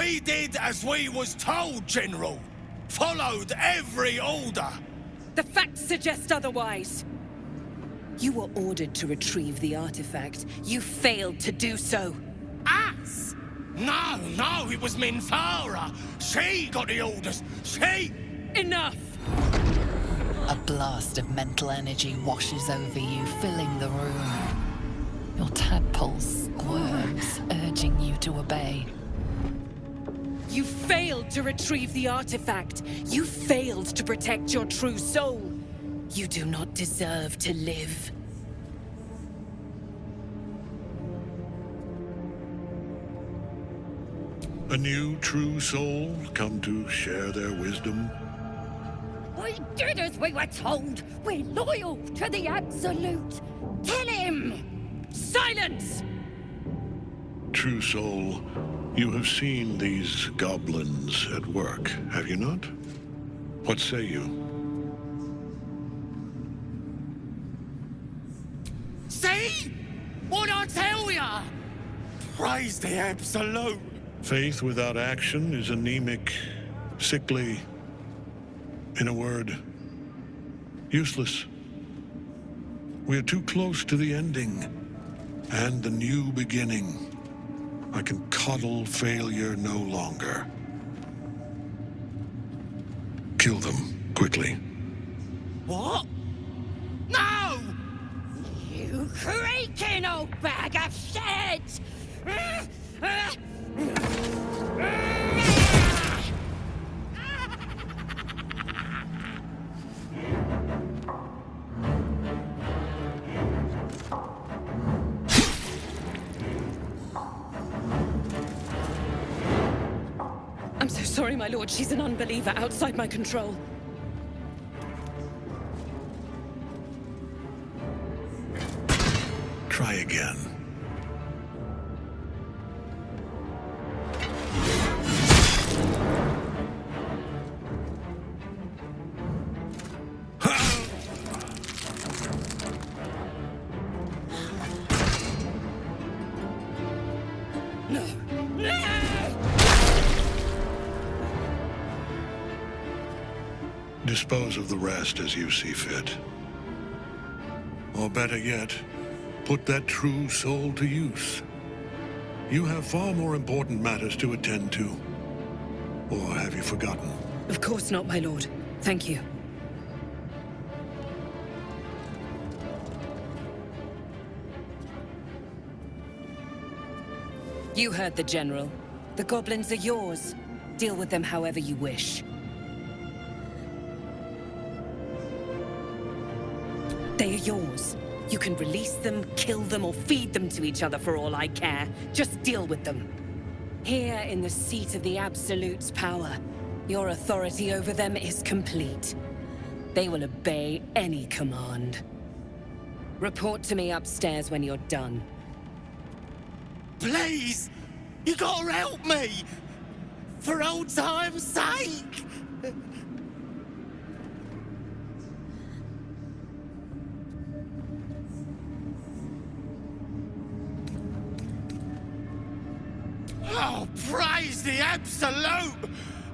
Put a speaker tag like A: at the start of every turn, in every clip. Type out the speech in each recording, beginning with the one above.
A: We did as we was told, General. Followed every order.
B: The facts suggest otherwise. You were ordered to retrieve the artifact. You failed to do so.
A: Us? No, it was Minthara. She got the orders. She...
B: Enough!
C: A blast of mental energy washes over you, filling the room. Your tadpole squirms, urging you to obey.
B: You failed to retrieve the artifact. You failed to protect your true soul. You do not deserve to live.
D: A new true soul come to share their wisdom?
E: We did as we were told. We're loyal to the Absolute. Tell him!
B: Silence!
D: True soul, you have seen these goblins at work, have you not? What say you?
A: See? What I tell ya? Praise the Absolute.
D: Faith without action is anemic, sickly, in a word, useless. We are too close to the ending, and the new beginning. I can coddle failure no longer. Kill them, quickly.
A: What? No!
E: You creaking old bag of shit!
B: I'm so sorry, my lord. She's an unbeliever outside my control.
D: Try again. Dispose of the rest as you see fit. Or better yet, put that true soul to use. You have far more important matters to attend to. Or have you forgotten?
B: Of course not, my lord. Thank you. You heard the General. The goblins are yours. Deal with them however you wish. They are yours. You can release them, kill them, or feed them to each other for all I care. Just deal with them. Here in the seat of the Absolute's power, your authority over them is complete. They will obey any command. Report to me upstairs when you're done.
A: Please! You gotta help me! For old time's sake! Oh, praise the Absolute!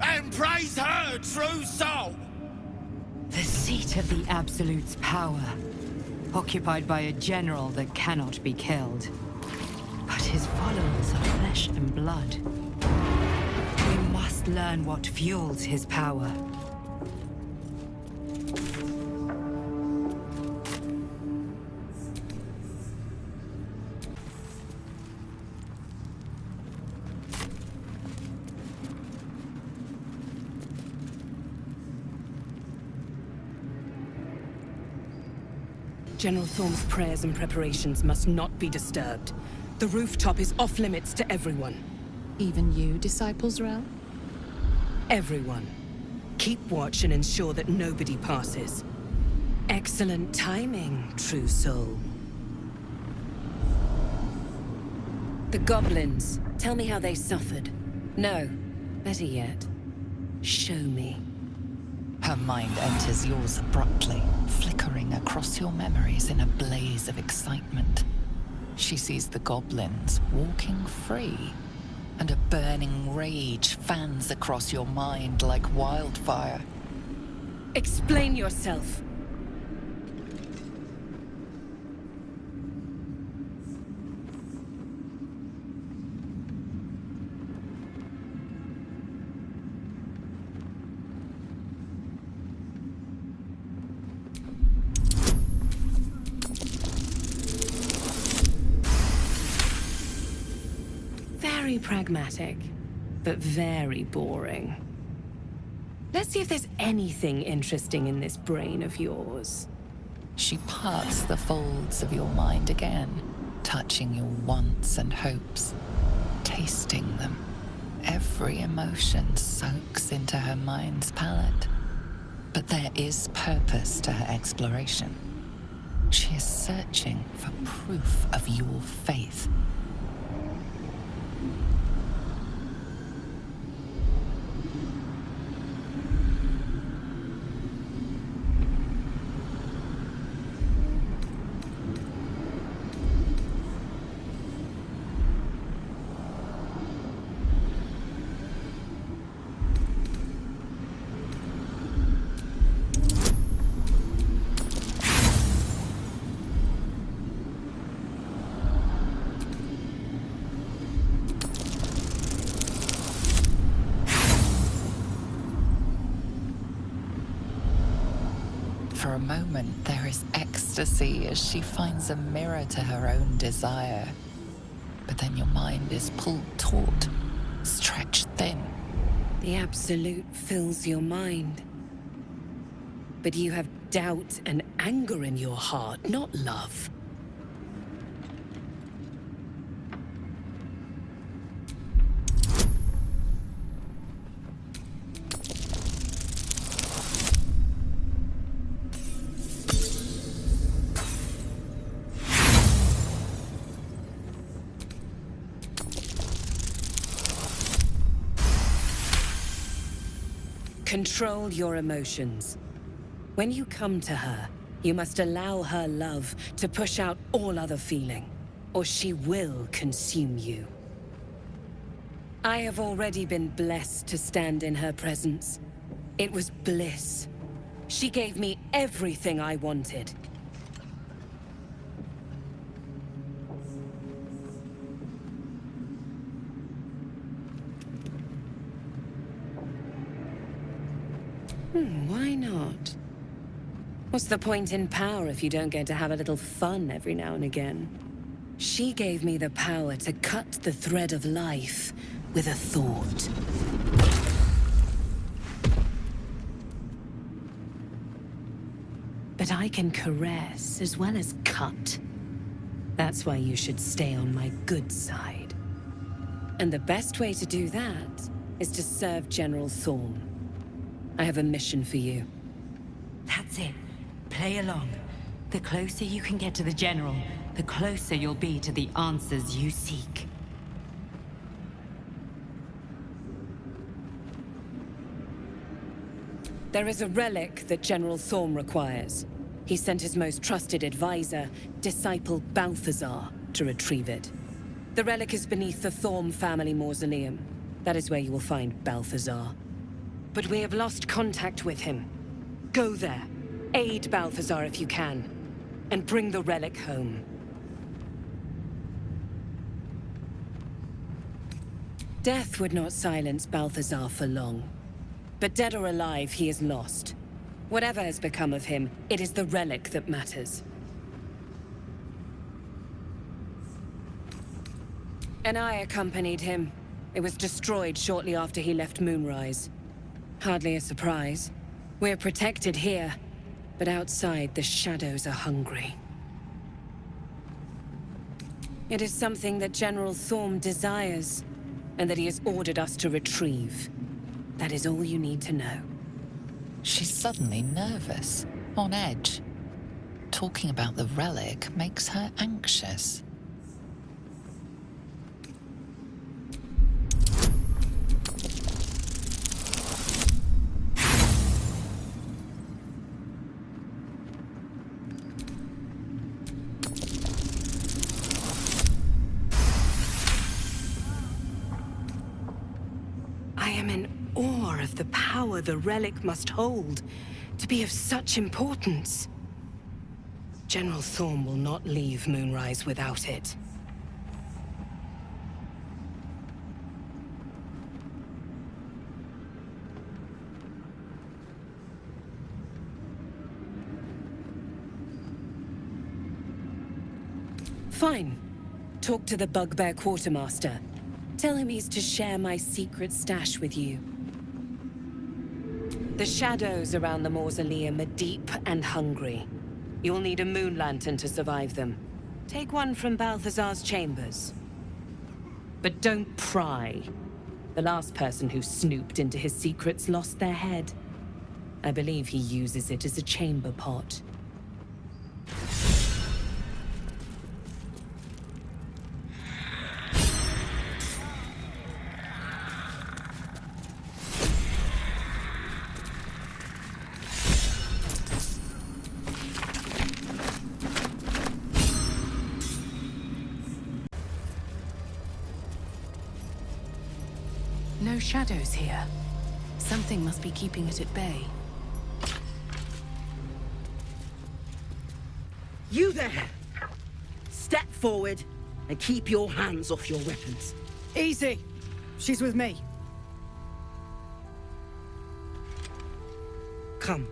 A: And praise her true soul!
F: The seat of the Absolute's power, occupied by a general that cannot be killed. But his followers are flesh and blood. We must learn what fuels his power.
B: General Thorm's prayers and preparations must not be disturbed. The rooftop is off limits to everyone.
G: Even you, Disciples Rel?
B: Everyone. Keep watch and ensure that nobody passes. Excellent timing, true soul. The goblins. Tell me how they suffered. No, better yet, show me.
C: Her mind enters yours abruptly, flickering across your memories in a blaze of excitement. She sees the goblins walking free, and a burning rage fans across your mind like wildfire.
B: Explain yourself. Very pragmatic, but very boring. Let's see if there's anything interesting in this brain of yours.
C: She parts the folds of your mind again, touching your wants and hopes, tasting them. Every emotion soaks into her mind's palate. But there is purpose to her exploration. She is searching for proof of your faith. For a moment, there is ecstasy as she finds a mirror to her own desire. But then your mind is pulled taut, stretched thin.
B: The Absolute fills your mind. But you have doubt and anger in your heart, not love. Control your emotions. When you come to her, you must allow her love to push out all other feeling, or she will consume you. I have already been blessed to stand in her presence. It was bliss. She gave me everything I wanted. Why not? What's the point in power if you don't get to have a little fun every now and again? She gave me the power to cut the thread of life with a thought. But I can caress as well as cut. That's why you should stay on my good side. And the best way to do that is to serve General Thorm. I have a mission for you.
F: That's it. Play along. The closer you can get to the General, the closer you'll be to the answers you seek.
B: There is a relic that General Thorm requires. He sent his most trusted advisor, disciple Balthazar, to retrieve it. The relic is beneath the Thorm family mausoleum. That is where you will find Balthazar. But we have lost contact with him. Go there, aid Balthazar if you can, and bring the relic home. Death would not silence Balthazar for long. But dead or alive, he is lost. Whatever has become of him, it is the relic that matters. And I accompanied him. It was destroyed shortly after he left Moonrise. Hardly a surprise. We're protected here, but outside the shadows are hungry. It is something that General Thorm desires, and that he has ordered us to retrieve. That is all you need to know.
C: She's suddenly nervous, on edge. Talking about the relic makes her anxious.
B: I am in awe of the power the relic must hold to be of such importance. General Thorm will not leave Moonrise without it. Fine. Talk to the Bugbear Quartermaster. Tell him he's to share my secret stash with you. The shadows around the mausoleum are deep and hungry. You'll need a moon lantern to survive them. Take one from Balthazar's chambers. But don't pry. The last person who snooped into his secrets lost their head. I believe he uses it as a chamber pot.
G: No shadows here. Something must be keeping it at bay.
H: You there! Step forward and keep your hands off your weapons.
I: Easy. She's with me.
H: Come.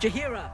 H: Jahira!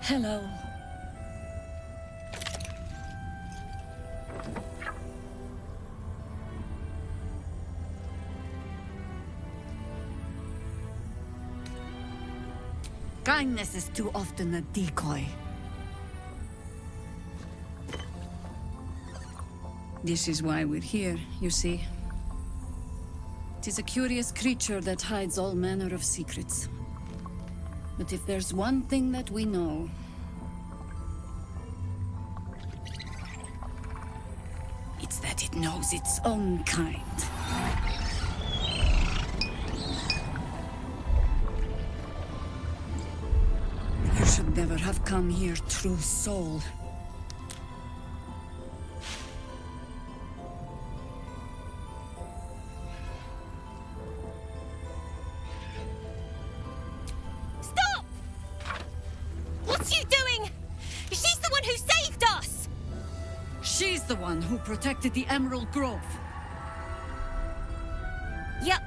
B: Hello.
E: Kindness is too often a decoy.
J: This is why we're here, you see. It is a curious creature that hides all manner of secrets. But if there's one thing that we know... it's that it knows its own kind. You should never have come here, true soul. Who protected the Emerald Grove.
K: Yup.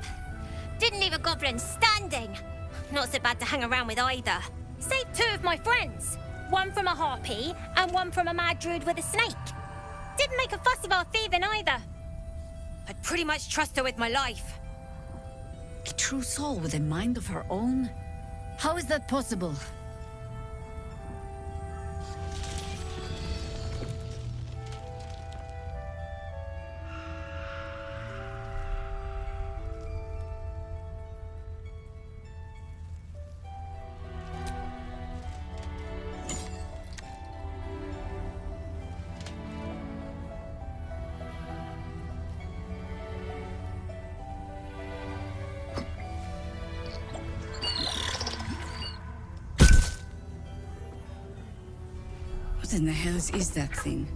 K: Didn't leave a goblin standing. Not so bad to hang around with either. Saved two of my friends. One from a harpy and one from a mad druid with a snake. Didn't make a fuss of our thieving either. I'd pretty much trust her with my life.
J: A true soul with a mind of her own? How is that possible? What in the hells is that thing?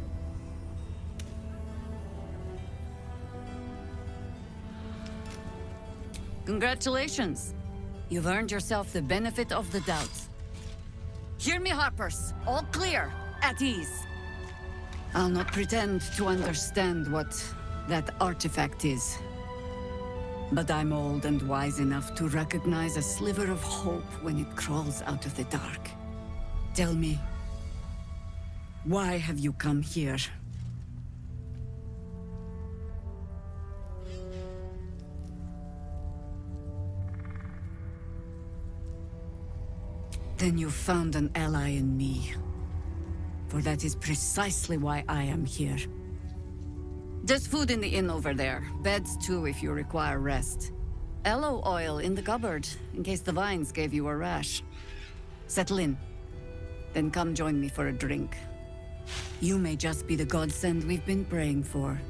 J: Congratulations! You've earned yourself the benefit of the doubt. Hear me, Harpers. All clear. At ease. I'll not pretend to understand what that artifact is. But I'm old and wise enough to recognize a sliver of hope when it crawls out of the dark. Tell me, why have you come here? Then you found an ally in me. For that is precisely why I am here. There's food in the inn over there. Beds too if you require rest. Aloe oil in the cupboard, in case the vines gave you a rash. Settle in. Then come join me for a drink. You may just be the godsend we've been praying for.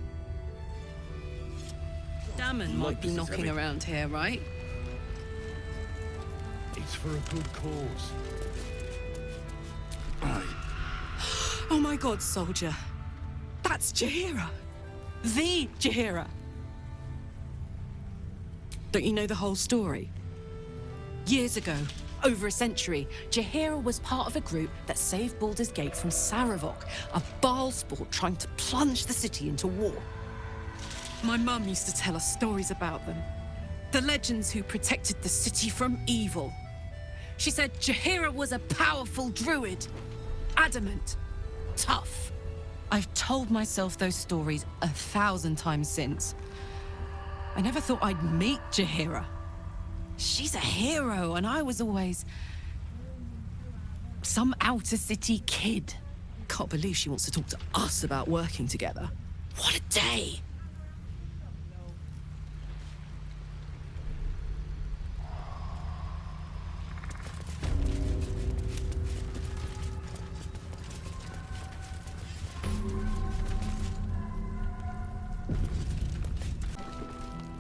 I: Damon might be knocking around here, right?
A: It's for a good cause.
I: Oh my god, soldier. That's Jaheira. The Jaheira. Don't you know the whole story? Years ago, over a century, Jaheira was part of a group that saved Baldur's Gate from Saravok, a Baal sport trying to plunge the city into war. My mum used to tell us stories about them. The legends who protected the city from evil. She said Jaheira was a powerful druid. Adamant. Tough. I've told myself those stories 1,000 times since. I never thought I'd meet Jaheira. She's a hero, and I was always some outer city kid. Can't believe she wants to talk to us about working together. What a day!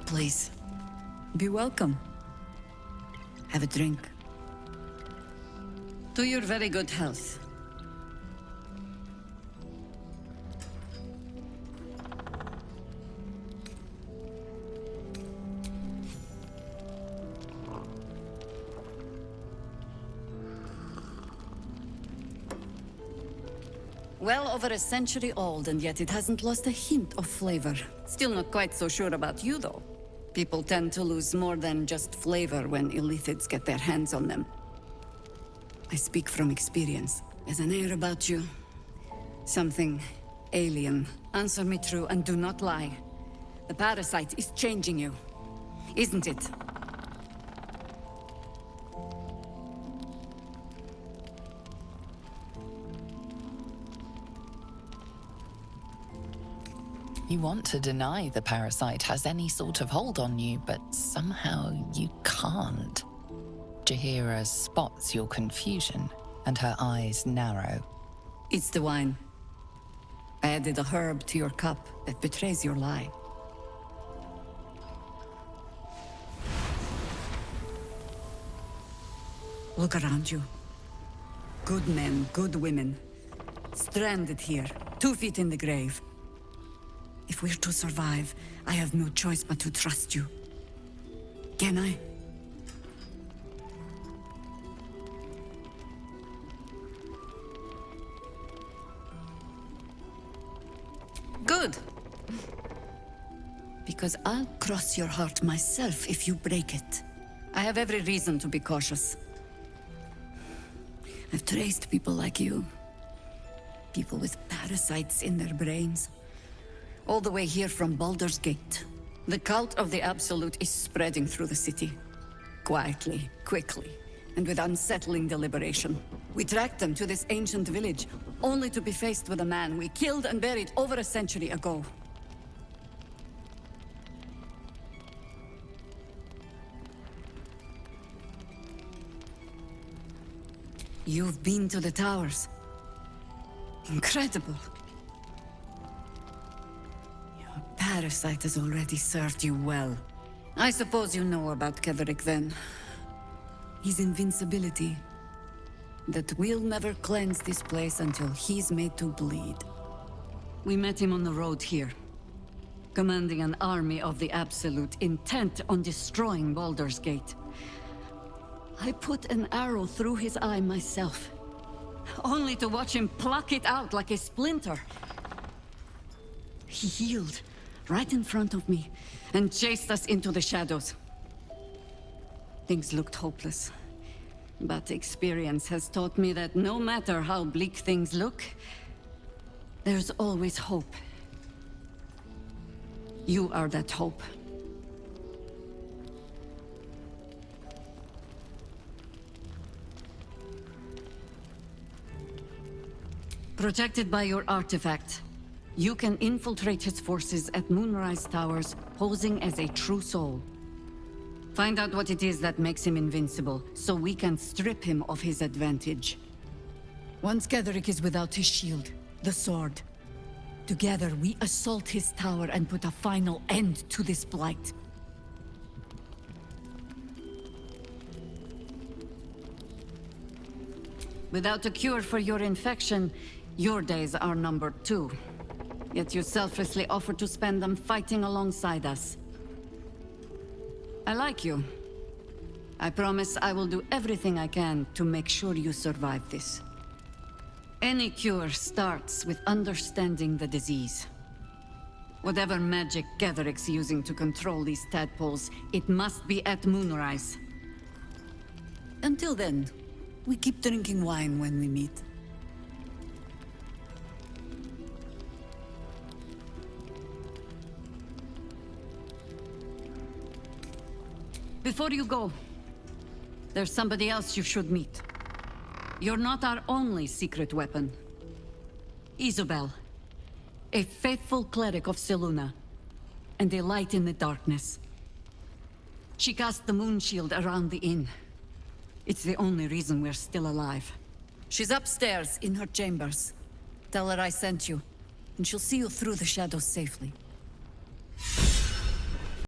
J: Please, be welcome. Have a drink. To your very good health. Well over a century old, and yet it hasn't lost a hint of flavor. Still not quite so sure about you, though. People tend to lose more than just flavor when illithids get their hands on them. I speak from experience. There's an air about you. Something alien. Answer me true and do not lie. The parasite is changing you, isn't it?
C: You want to deny the parasite has any sort of hold on you, but somehow you can't. Jaheira spots your confusion, and her eyes narrow.
J: It's the wine. I added a herb to your cup that betrays your lie. Look around you. Good men, good women. Stranded here, 2 feet in the grave. If we're to survive, I have no choice but to trust you. Can I? Good. Because I'll cross your heart myself if you break it. I have every reason to be cautious. I've traced people like you. People with parasites in their brains. All the way here from Baldur's Gate. The cult of the Absolute is spreading through the city. Quietly, quickly, and with unsettling deliberation. We tracked them to this ancient village, only to be faced with a man we killed and buried over a century ago. You've been to the towers. Incredible. Your parasite has already served you well. I suppose you know about Cleric then. His invincibility. That we'll never cleanse this place until he's made to bleed. We met him on the road here. Commanding an army of the Absolute, intent on destroying Baldur's Gate. I put an arrow through his eye myself, only to watch him pluck it out like a splinter. He healed, right in front of me, and chased us into the shadows. Things looked hopeless, but experience has taught me that no matter how bleak things look, there's always hope. You are that hope. Protected by your artifact, you can infiltrate his forces at Moonrise Towers, posing as a true soul. Find out what it is that makes him invincible, so we can strip him of his advantage.
L: Once Cleric is without his shield, the sword. Together, we assault his tower and put a final end to this blight.
J: Without a cure for your infection, your days are numbered too. Yet you selflessly offer to spend them fighting alongside us. I like you. I promise I will do everything I can to make sure you survive this. Any cure starts with understanding the disease. Whatever magic Cleric's using to control these tadpoles, it must be at Moonrise.
L: Until then, we keep drinking wine when we meet.
J: Before you go, there's somebody else you should meet. You're not our only secret weapon. Isobel, a faithful cleric of Selûne, and a light in the darkness. She cast the moon shield around the inn. It's the only reason we're still alive.
L: She's upstairs in her chambers. Tell her I sent you, and she'll see you through the shadows safely.